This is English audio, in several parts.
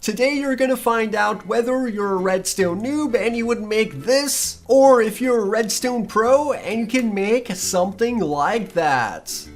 Today you're gonna find out whether you're a Redstone noob and you would make this, or if you're a Redstone pro and you can make something like that.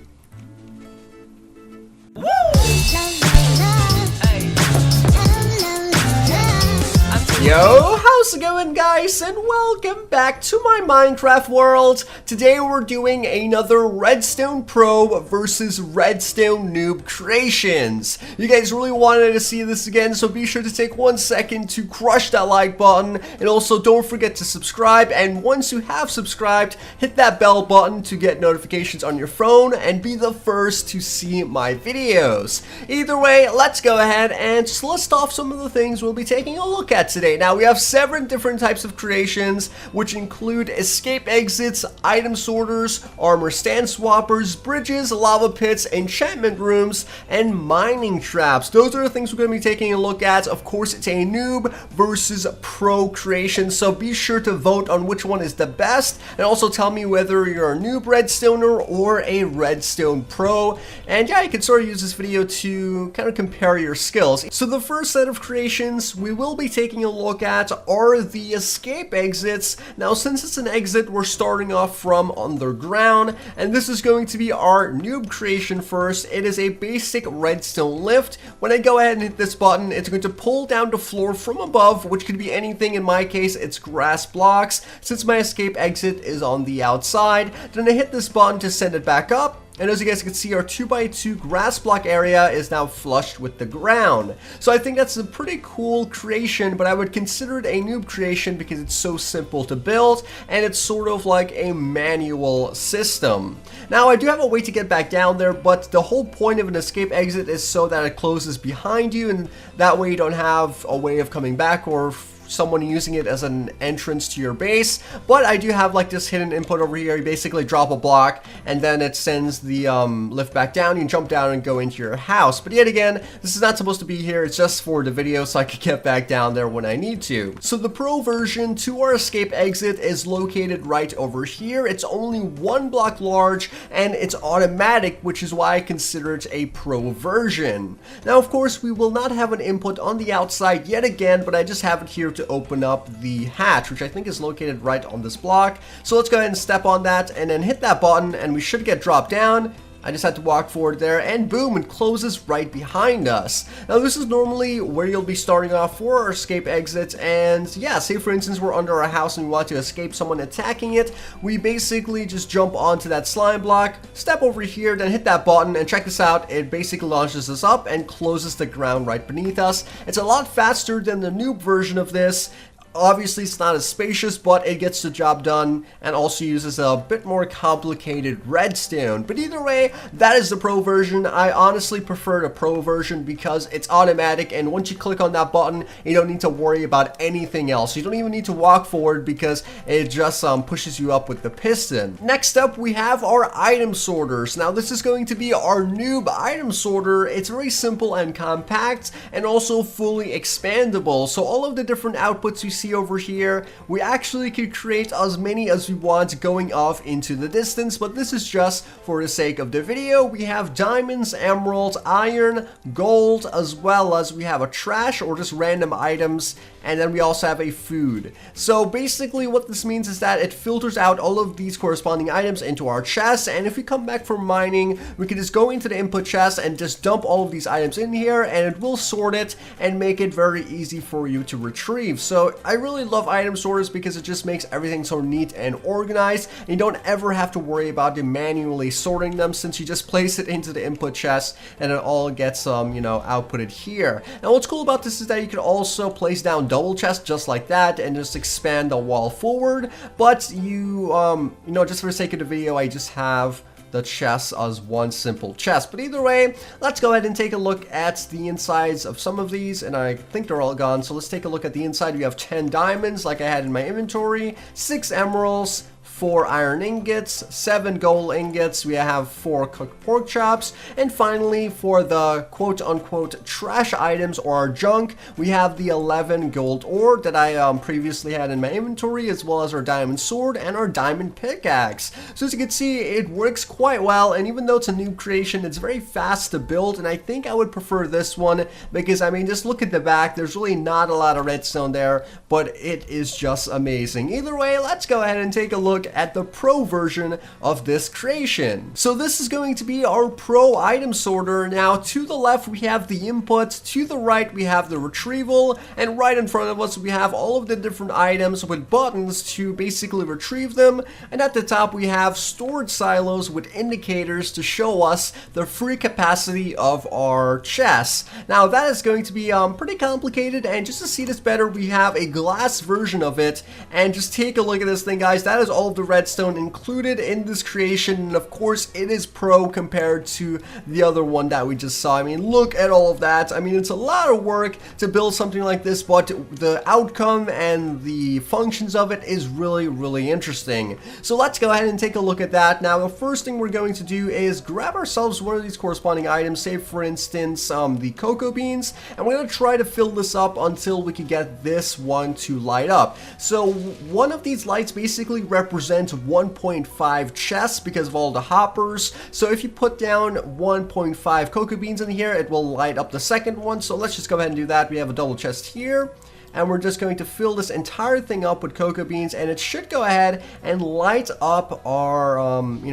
Yo, how's it going guys, and welcome back to my Minecraft world. Today we're doing another Redstone Pro versus Redstone Noob creations. You guys really wanted to see this again, so be sure to take 1 second to crush that like button, and also don't forget to subscribe, and once you have subscribed, hit that bell button to get notifications on your phone and be the first to see my videos. Either way, let's go ahead and just list off some of the things we'll be taking a look at today. Now we have 7 different types of creations, which include escape exits, item sorters, armor stand swappers, bridges, lava pits, enchantment rooms, and mining traps. Those are the things we're going to be taking a look at. Of course, it's a noob versus pro creation, so be sure to vote on which one is the best, and also tell me whether you're a noob redstoner or a redstone pro. And yeah, you can sort of use this video to kind of compare your skills. So the first set of creations we will be taking a look at are the escape exits. Now since it's an exit, we're starting off from underground, and this is going to be our noob creation first. It is a basic redstone lift. When I go ahead and hit this button, it's going to pull down the floor from above, which could be anything. In my case, it's grass blocks, since my escape exit is on the outside. Then I hit this button to send it back up. And as you guys can see, our 2x2 grass block area is now flushed with the ground. So I think that's a pretty cool creation, but I would consider it a noob creation because it's so simple to build, and it's sort of like a manual system. Now I do have a way to get back down there, but the whole point of an escape exit is so that it closes behind you, and that way you don't have a way of coming back or someone using it as an entrance to your base. But I do have like this hidden input over here. You basically drop a block and then it sends the lift back down. You can jump down and go into your house. But yet again, this is not supposed to be here. It's just for the video so I can get back down there when I need to. So the pro version to our escape exit is located right over here. It's only 1 block large and it's automatic, which is why I consider it a pro version. Now of course we will not have an input on the outside yet again, but I just have it here to open up the hatch, which I think is located right on this block. So let's go ahead and step on that and then hit that button, and we should get dropped down. I just had to walk forward there, and boom, it closes right behind us. Now this is normally where you'll be starting off for our escape exits, and yeah, say for instance we're under our house and we want to escape someone attacking it. We basically just jump onto that slime block, step over here, then hit that button, and check this out, it basically launches us up and closes the ground right beneath us. It's a lot faster than the noob version of this. Obviously it's not as spacious, but it gets the job done and also uses a bit more complicated redstone. But either way, that is the pro version. I honestly prefer the pro version because it's automatic, and once you click on that button, you don't need to worry about anything else. You don't even need to walk forward because it just pushes you up with the piston. Next up, we have our item sorters. Now this is going to be our noob item sorter. It's very simple and compact and also fully expandable. So all of the different outputs you see over here, we actually could create as many as we want going off into the distance, but this is just for the sake of the video. We have diamonds, emeralds, iron, gold, as well as we have a trash or just random items, and then we also have a food. So basically what this means is that it filters out all of these corresponding items into our chest, and if we come back from mining, we can just go into the input chest and just dump all of these items in here, and it will sort it and make it very easy for you to retrieve. So I really love item sorters because it just makes everything so neat and organized, and you don't ever have to worry about manually sorting them, since you just place it into the input chest and it all gets you know, outputted here. Now what's cool about this is that you can also place down double chests just like that and just expand the wall forward, but you know, just for the sake of the video, I just have the chest as one simple chest. But either way, let's go ahead and take a look at the insides of some of these, and I think they're all gone. So let's take a look at the inside. We have 10 diamonds like I had in my inventory, 6 emeralds, 4 iron ingots, 7 gold ingots, we have 4 cooked pork chops, and finally for the quote-unquote trash items or our junk, we have the 11 gold ore that I previously had in my inventory, as well as our diamond sword and our diamond pickaxe. So as you can see, it works quite well, and even though it's a noob creation, it's very fast to build, and I think I would prefer this one because, I mean, just look at the back, there's really not a lot of redstone there, but it is just amazing. Either way, let's go ahead and take a look at the pro version of this creation. So this is going to be our pro item sorter. Now to the left we have the input, to the right we have the retrieval, and right in front of us we have all of the different items with buttons to basically retrieve them, and at the top we have storage silos with indicators to show us the free capacity of our chests. Now that is going to be pretty complicated, and just to see this better we have a glass version of it, and just take a look at this thing, guys. That is all of the redstone included in this creation, and of course it is pro compared to the other one that we just saw. I mean, look at all of that. I mean, it's a lot of work to build something like this, but the outcome and the functions of it is really interesting. So let's go ahead and take a look at that. Now the first thing we're going to do is grab ourselves one of these corresponding items, say for instance the cocoa beans, and we're going to try to fill this up until we can get this one to light up. So one of these lights basically represents 1.5 chests because of all the hoppers. So if you put down 1.5 cocoa beans in here, it will light up the second one. So let's just go ahead and do that. We have a double chest here, and we're just going to fill this entire thing up with cocoa beans, and it should go ahead and light up our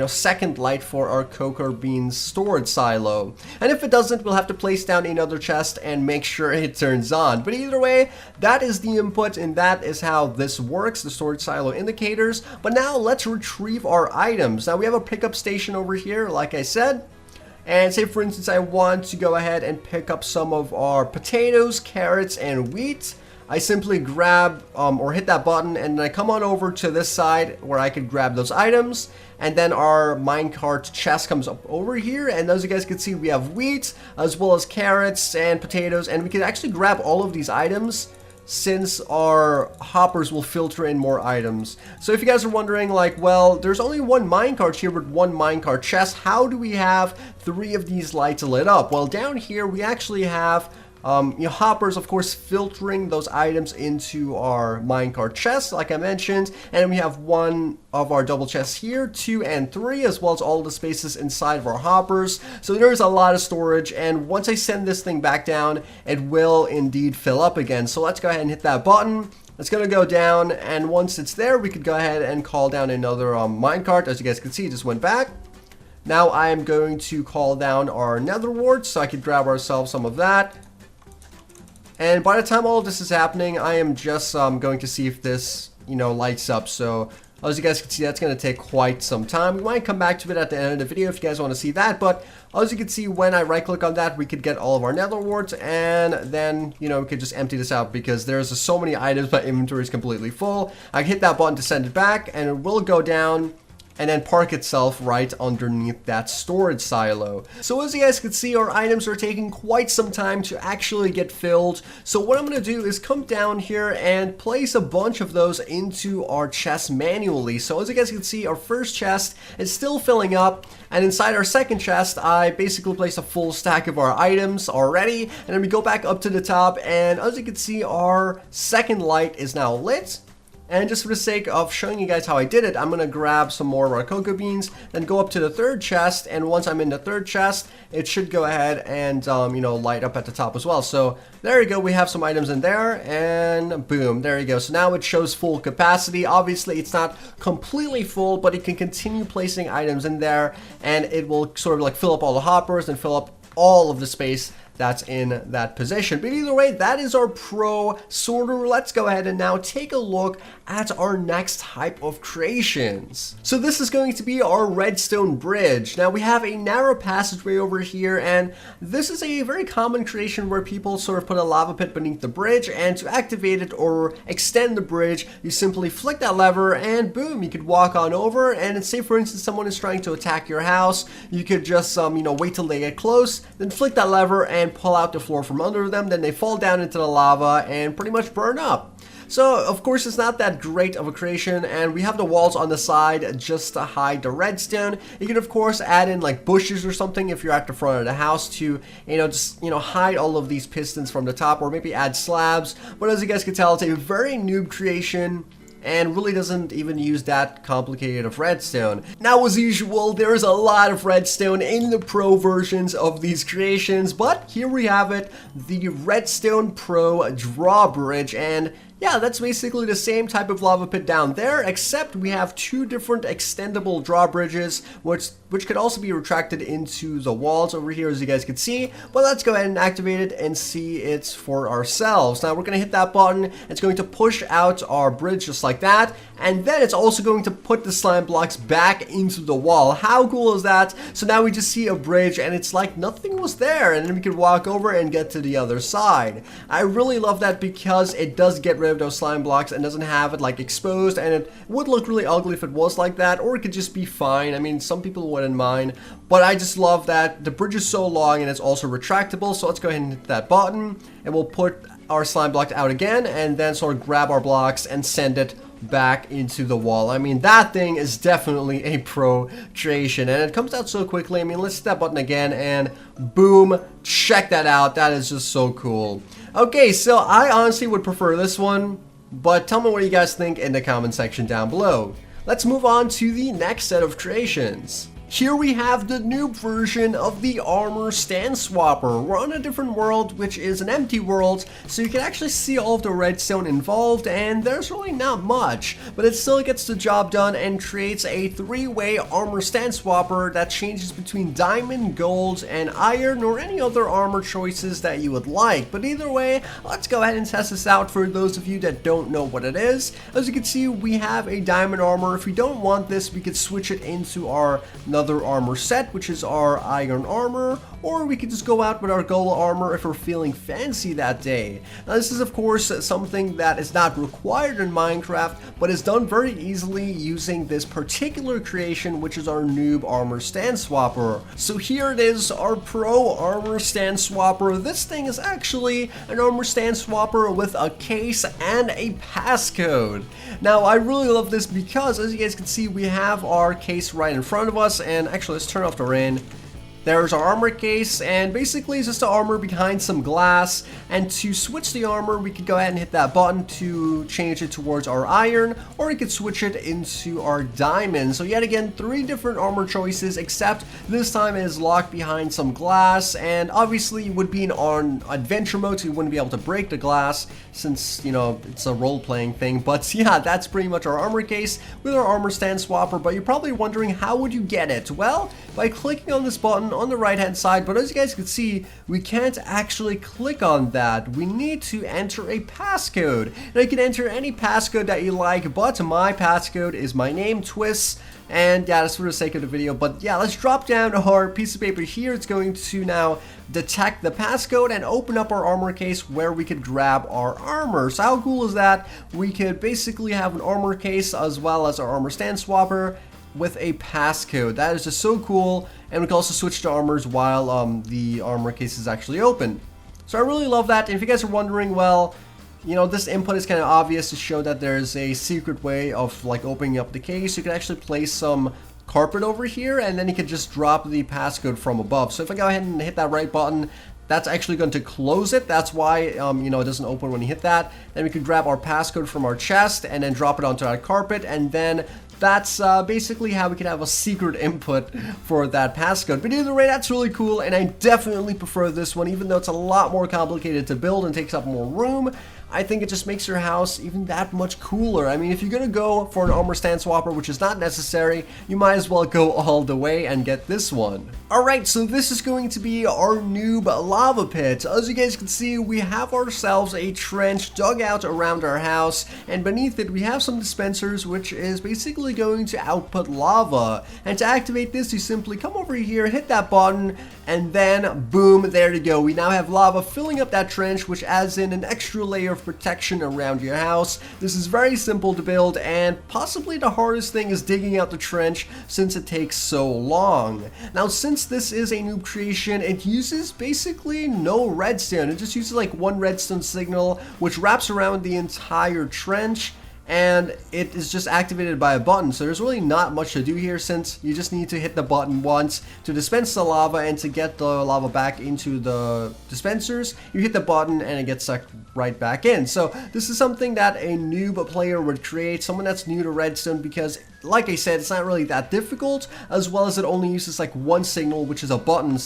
second light for our cocoa beans storage silo. And if it doesn't, we'll have to place down another chest and make sure it turns on. But either way, that is the input, and that is how this works, the storage silo indicators. But now let's retrieve our items. Now we have a pickup station over here, like I said. And say for instance I want to go ahead and pick up some of our potatoes, carrots, and wheat. I simply grab or hit that button, and then I come on over to this side where I could grab those items, and then our minecart chest comes up over here, and as you guys can see we have wheat as well as carrots and potatoes, and we can actually grab all of these items since our hoppers will filter in more items. So if you guys are wondering, like, well, there's only one minecart here with one minecart chest, how do we have 3 of these lights lit up? Well, down here we actually have hoppers, of course, filtering those items into our minecart chest, like I mentioned, and we have 1 of our double chests here, 2 and 3, as well as all the spaces inside of our hoppers. So there's a lot of storage, and once I send this thing back down, it will indeed fill up again. So let's go ahead and hit that button. It's going to go down, and once it's there, we could go ahead and call down another minecart. As you guys can see, it just went back. Now I am going to call down our nether wart, so I could grab ourselves some of that. And by the time all of this is happening, I am just going to see if this, lights up. So as you guys can see, that's going to take quite some time. We might come back to it at the end of the video if you guys want to see that. But as you can see, when I right click on that, we could get all of our nether warts, and then, we could just empty this out because there's so many items, my inventory is completely full. I hit that button to send it back, and it will go down and then park itself right underneath that storage silo. So as you guys can see, our items are taking quite some time to actually get filled. So what I'm going to do is come down here and place a bunch of those into our chest manually. So as you guys can see, our first chest is still filling up, and inside our second chest, I basically place a full stack of our items already, and then we go back up to the top, and as you can see, our second light is now lit. And just for the sake of showing you guys how I did it, I'm going to grab some more of our cocoa beans, then go up to the third chest, and once I'm in the third chest, it should go ahead and, light up at the top as well. So there you go, we have some items in there, and boom, there you go. So now it shows full capacity. Obviously, it's not completely full, but it can continue placing items in there, and it will sort of like fill up all the hoppers and fill up all of the space that's in that position. But either way, that is our pro sorter. Let's go ahead and now take a look at our next type of creations. So this is going to be our redstone bridge. Now we have a narrow passageway over here, and this is a very common creation where people sort of put a lava pit beneath the bridge, and to activate it or extend the bridge, you simply flick that lever and boom, you could walk on over. And say for instance someone is trying to attack your house, you could just wait till they get close, then flick that lever and pull out the floor from under them, then they fall down into the lava and pretty much burn up. So of course it's not that great of a creation, and we have the walls on the side just to hide the redstone. You can of course add in like bushes or something if you're at the front of the house to, just hide all of these pistons from the top, or maybe add slabs. But as you guys can tell, it's a very noob creation and really doesn't even use that complicated of redstone. Now, as usual, there's a lot of redstone in the pro versions of these creations, but here we have it, the Redstone Pro drawbridge, and yeah, that's basically the same type of lava pit down there, except we have two different extendable drawbridges, which could also be retracted into the walls over here, as you guys can see. But let's go ahead and activate it and see it for ourselves. Now we're going to hit that button. It's going to push out our bridge just like that, and then it's also going to put the slime blocks back into the wall. How cool is that? So now we just see a bridge, and it's like nothing was there, and then we can walk over and get to the other side. I really love that because it does get rid of those slime blocks and doesn't have it like exposed, and it would look really ugly if it was like that, or it could just be fine. I mean, some people wouldn't mind, but I just love that the bridge is so long and it's also retractable. So let's go ahead and hit that button, and we'll put our slime block out again, and then sort of grab our blocks and send it back into the wall. I mean, that thing is definitely a pro creation, and it comes out so quickly. I mean, let's hit that button again, and boom, check that out. That is just so cool. Okay, so I honestly would prefer this one, but tell me what you guys think in the comment section down below. Let's move on to the next set of creations. Here we have the noob version of the armor stand swapper. We're on a different world, which is an empty world, so you can actually see all of the redstone involved, and there's really not much, but it still gets the job done and creates a three-way armor stand swapper that changes between diamond, gold, and iron, or any other armor choices that you would like. But either way, let's go ahead and test this out for those of you that don't know what it is. As you can see, we have a diamond armor. If we don't want this, we could switch it into our another armor set, which is our iron armor, or we could just go out with our gold armor if we're feeling fancy that day. Now, this is of course something that is not required in Minecraft, but is done very easily using this particular creation, which is our noob armor stand swapper. So here it is, our pro armor stand swapper. This thing is actually an armor stand swapper with a case and a passcode. Now, I really love this because, as you guys can see, we have our case right in front of us, and actually let's turn off the rain. There's our armor case, and basically it's just the armor behind some glass, and to switch the armor we could go ahead and hit that button to change it towards our iron, or we could switch it into our diamond. So yet again, three different armor choices, except this time it is locked behind some glass, and obviously you would be on adventure mode, so you wouldn't be able to break the glass since, it's a role-playing thing. But yeah, that's pretty much our armor case with our armor stand swapper. But you're probably wondering, how would you get it? Well, by clicking on this button on the right hand side, but as you guys can see, we can't actually click on that. We need to enter a passcode. Now you can enter any passcode that you like, but my passcode is my name, Twists, and yeah, that's for the sake of the video. But yeah, let's drop down our piece of paper here. It's going to now detect the passcode and open up our armor case where we could grab our armor. So how cool is that? We could basically have an armor case as well as our armor stand swapper with a passcode. That is just so cool, and we can also switch to armors while the armor case is actually open. So I really love that. And if you guys are wondering, well, this input is kind of obvious to show that there's a secret way of like opening up the case. You can actually place some carpet over here, and then you can just drop the passcode from above. So if I go ahead and hit that right button, that's actually going to close it. That's why, it doesn't open when you hit that. Then we could grab our passcode from our chest and then drop it onto that carpet, and then that's basically how we can have a secret input for that passcode. But either way, that's really cool, and I definitely prefer this one, even though it's a lot more complicated to build and takes up more room. I think it just makes your house even that much cooler. I mean, if you're gonna go for an armor stand swapper, which is not necessary, you might as well go all the way and get this one. Alright, so this is going to be our noob lava pit. As you guys can see, we have ourselves a trench dug out around our house, and beneath it we have some dispensers, which is basically going to output lava. And to activate this, you simply come over here, hit that button, and then boom, there you go. We now have lava filling up that trench, which adds in an extra layer of protection around your house. This is very simple to build, and possibly the hardest thing is digging out the trench since it takes so long. Now, since this is a noob creation, it uses basically no redstone. It just uses like one redstone signal, which wraps around the entire trench, and it is just activated by a button. So there's really not much to do here, since you just need to hit the button once to dispense the lava, and to get the lava back into the dispensers, you hit the button and it gets sucked right back in. So this is something that a noob player would create, someone that's new to redstone, because like I said, it's not really that difficult, as well as it only uses like one signal, which is a button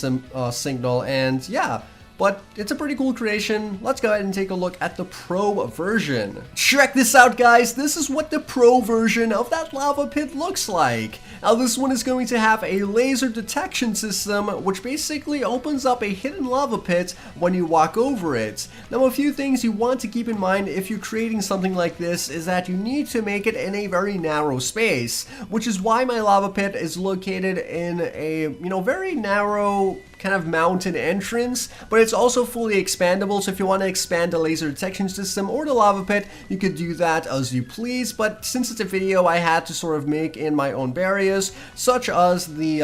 signal, and yeah. But it's a pretty cool creation. Let's go ahead and take a look at the pro version. Check this out, guys. This is what the pro version of that lava pit looks like. Now, this one is going to have a laser detection system, which basically opens up a hidden lava pit when you walk over it. Now, a few things you want to keep in mind if you're creating something like this is that you need to make it in a very narrow space, which is why my lava pit is located in a, very narrow kind of mountain entrance, but it's also fully expandable. So if you want to expand the laser detection system or the lava pit, you could do that as you please. But since it's a video, I had to sort of make in my own barriers, such as the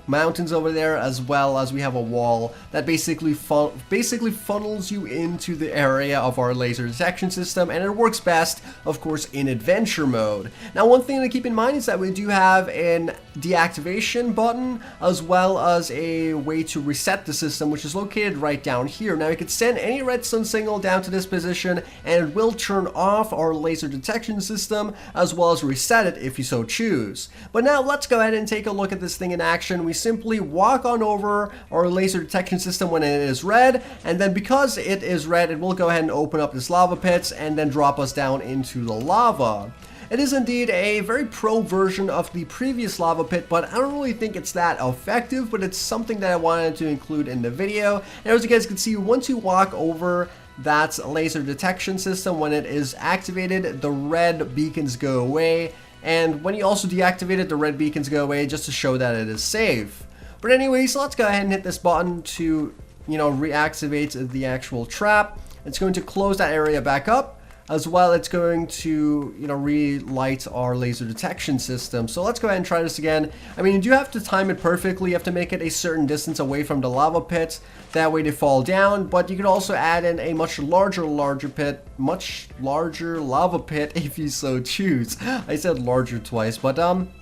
mountains over there, as well as we have a wall that basically funnels you into the area of our laser detection system, and it works best, of course, in adventure mode. Now, one thing to keep in mind is that we do have an deactivation button, as well as a way to reset the system, which is located right down here. Now, you could send any redstone signal down to this position, and it will turn off our laser detection system, as well as reset it if you so choose. But now, let's go ahead and take a look at this thing in action. We simply walk on over our laser detection system when it is red, and then because it is red, it will go ahead and open up this lava pit and then drop us down into the lava. It is indeed a very pro version of the previous lava pit, but I don't really think it's that effective, but it's something that I wanted to include in the video. And as you guys can see, once you walk over that laser detection system, when it is activated, the red beacons go away. And when you also deactivate it, the red beacons go away, just to show that it is safe. But anyways, let's go ahead and hit this button to, reactivate the actual trap. It's going to close that area back up. As well, it's going to, relight our laser detection system. So let's go ahead and try this again. I mean, you do have to time it perfectly. You have to make it a certain distance away from the lava pit. That way they fall down. But you could also add in a much larger lava pit if you so choose. I said larger twice, but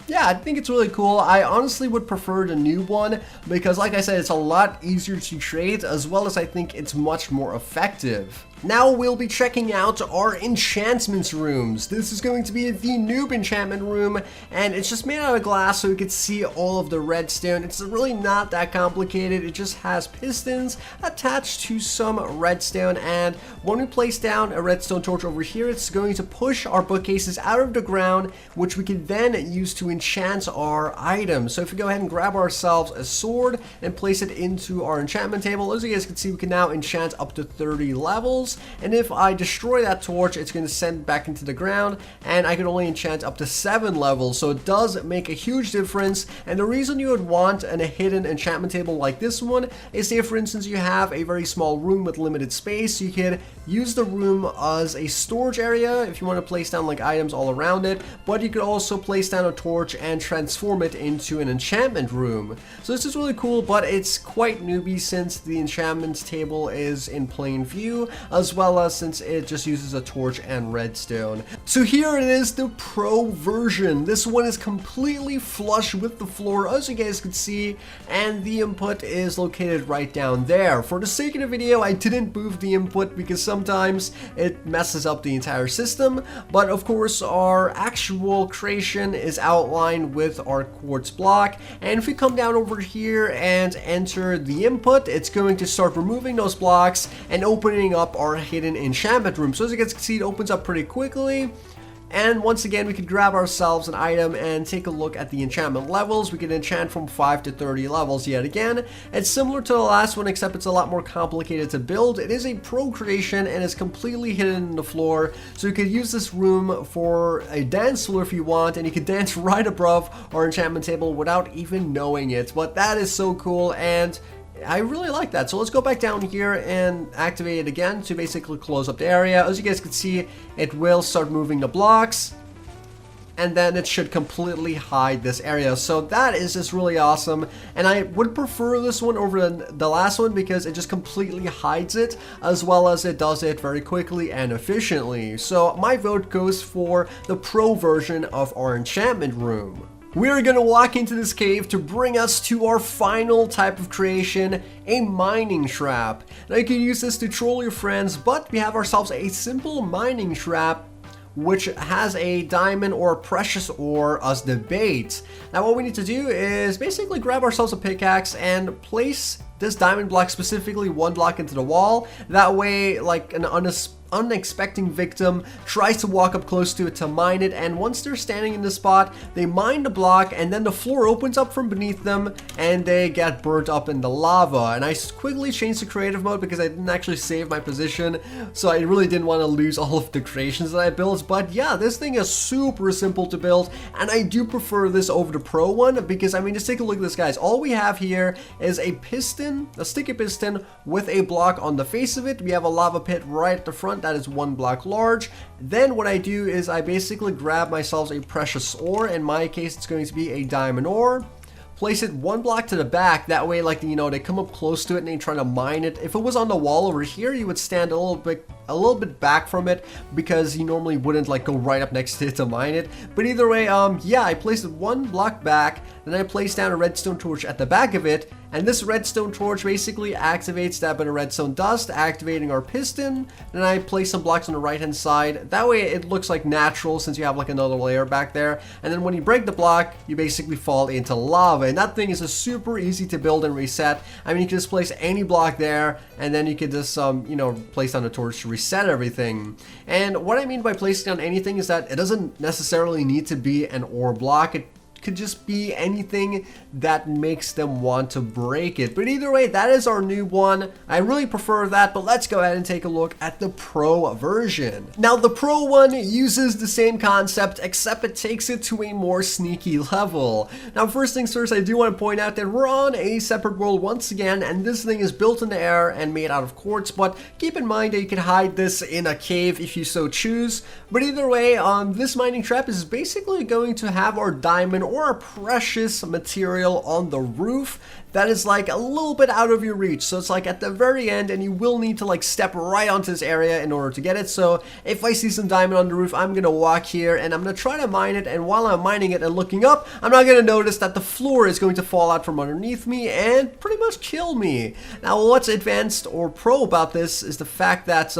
yeah, I think it's really cool. I honestly would prefer the new one because, like I said, it's a lot easier to trade, as well as I think it's much more effective. Now we'll be checking out our enchantment rooms. This is going to be the noob enchantment room, and it's just made out of glass so you can see all of the redstone. It's really not that complicated. It just has pistons attached to some redstone, and when we place down a redstone torch over here, it's going to push our bookcases out of the ground, which we can then use to enchant our items. So if we go ahead and grab ourselves a sword and place it into our enchantment table, as you guys can see, we can now enchant up to 30 levels. And if I destroy that torch, it's going to send it back into the ground, and I can only enchant up to 7 levels. So it does make a huge difference. And the reason you would want a hidden enchantment table like this one is, say for instance, you have a very small room with limited space. You could use the room as a storage area if you want to place down like items all around it, but you could also place down a torch and transform it into an enchantment room. So this is really cool, but it's quite newbie since the enchantment table is in plain view, as well as since it just uses a torch and redstone. So here it is, the pro version. This one is completely flush with the floor, as you guys can see, and the input is located right down there. For the sake of the video, I didn't move the input because sometimes it messes up the entire system, but of course our actual creation is outlined with our quartz block, and if we come down over here and enter the input, it's going to start removing those blocks and opening up our hidden enchantment room. So as you guys can see, it opens up pretty quickly. And once again, we could grab ourselves an item and take a look at the enchantment levels. We can enchant from 5 to 30 levels yet again. It's similar to the last one, except it's a lot more complicated to build. It is a pro creation and is completely hidden in the floor. So you could use this room for a dance floor if you want, and you could dance right above our enchantment table without even knowing it. But that is so cool, and I really like that. So let's go back down here and activate it again to basically close up the area. As you guys can see, it will start moving the blocks, and then it should completely hide this area. So that is just really awesome, and I would prefer this one over the last one because it just completely hides it, as well as it does it very quickly and efficiently. So my vote goes for the pro version of our enchantment room. We're gonna walk into this cave to bring us to our final type of creation, a mining trap. Now you can use this to troll your friends, but we have ourselves a simple mining trap which has a diamond or precious ore as the bait. Now what we need to do is basically grab ourselves a pickaxe and place this diamond block, specifically one block, into the wall. That way, like an unexpected victim tries to walk up close to it to mine it, and once they're standing in the spot, they mine the block, and then the floor opens up from beneath them and they get burnt up in the lava. And I quickly changed to creative mode because I didn't actually save my position, so I really didn't want to lose all of the creations that I built. But yeah, this thing is super simple to build, and I do prefer this over the pro one because, I mean, just take a look at this, guys. All we have here is a piston, a sticky piston with a block on the face of it. We have a lava pit right at the front that is one block large. Then what I do is I basically grab myself a precious ore. In my case, it's going to be a diamond ore. Place it one block to the back. That way, like, you know, they come up close to it and they try to mine it. If it was on the wall over here, you would stand a little bit back from it because you normally wouldn't like go right up next to it to mine it. But either way, yeah, I placed it one block back. Then I placed down a redstone torch at the back of it. And this redstone torch basically activates that bit of redstone dust, activating our piston. Then I place some blocks on the right hand side. That way it looks like natural since you have like another layer back there. And then when you break the block, you basically fall into lava. And that thing is a super easy to build and reset. I mean, you can just place any block there, and then you could just, you know, place down a torch to reset everything. And what I mean by placing down anything is that it doesn't necessarily need to be an ore block. It could just be anything that makes them want to break it. But either way, that is our new one. I really prefer that, but let's go ahead and take a look at the pro version. Now, the pro one uses the same concept, except it takes it to a more sneaky level. Now, first things first, I do want to point out that we're on a separate world once again, and this thing is built in the air and made out of quartz, but keep in mind that you can hide this in a cave if you so choose. But either way, this mining trap is basically going to have our diamond or a precious material on the roof that is like a little bit out of your reach. So it's like at the very end, and you will need to like step right onto this area in order to get it. So if I see some diamond on the roof, I'm gonna walk here and I'm gonna try to mine it, and while I'm mining it and looking up, I'm not gonna notice that the floor is going to fall out from underneath me and pretty much kill me. Now, what's advanced or pro about this is the fact that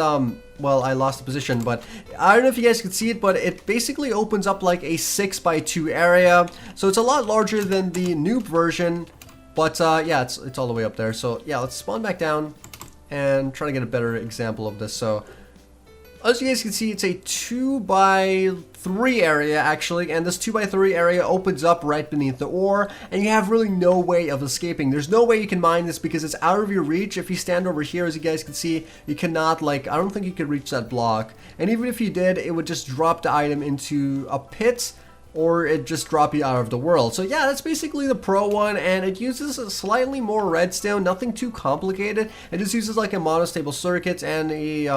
well, I lost the position, but I don't know if you guys can see it, but it basically opens up like a 6x2 area. So it's a lot larger than the noob version, but yeah, it's all the way up there. So yeah, let's spawn back down and try to get a better example of this. So as you guys can see, it's a 2x3 area actually, and this 2x3 area opens up right beneath the ore, and you have really no way of escaping. There's no way you can mine this because it's out of your reach. If you stand over here, as you guys can see, you cannot, like, I don't think you could reach that block. And even if you did, it would just drop the item into a pit, or it just drop you out of the world. So yeah, that's basically the pro one, and it uses a slightly more redstone, nothing too complicated. It just uses like a monostable circuit and a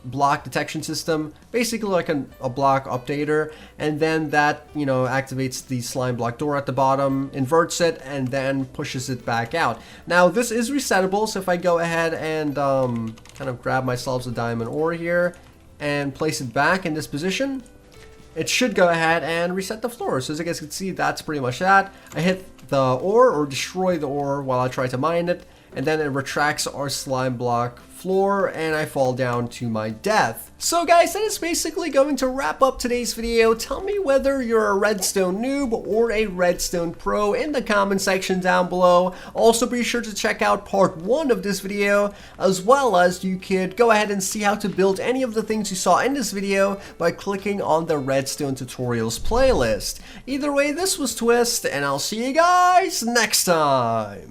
block detection system, basically like a block updater, and then that, you know, activates the slime block door at the bottom, inverts it, and then pushes it back out. Now this is resettable, so if I go ahead and kind of grab myself a diamond ore here and place it back in this position, it should go ahead and reset the floor. So as you guys can see, that's pretty much that. I hit the ore, or destroy the ore, while I try to mine it, and then it retracts our slime block floor, and I fall down to my death. So guys, that is basically going to wrap up today's video. Tell me whether you're a Redstone noob or a Redstone pro in the comment section down below. Also be sure to check out part 1 of this video, as well as you could go ahead and see how to build any of the things you saw in this video by clicking on the Redstone Tutorials playlist. Either way, this was Twist, and I'll see you guys next time.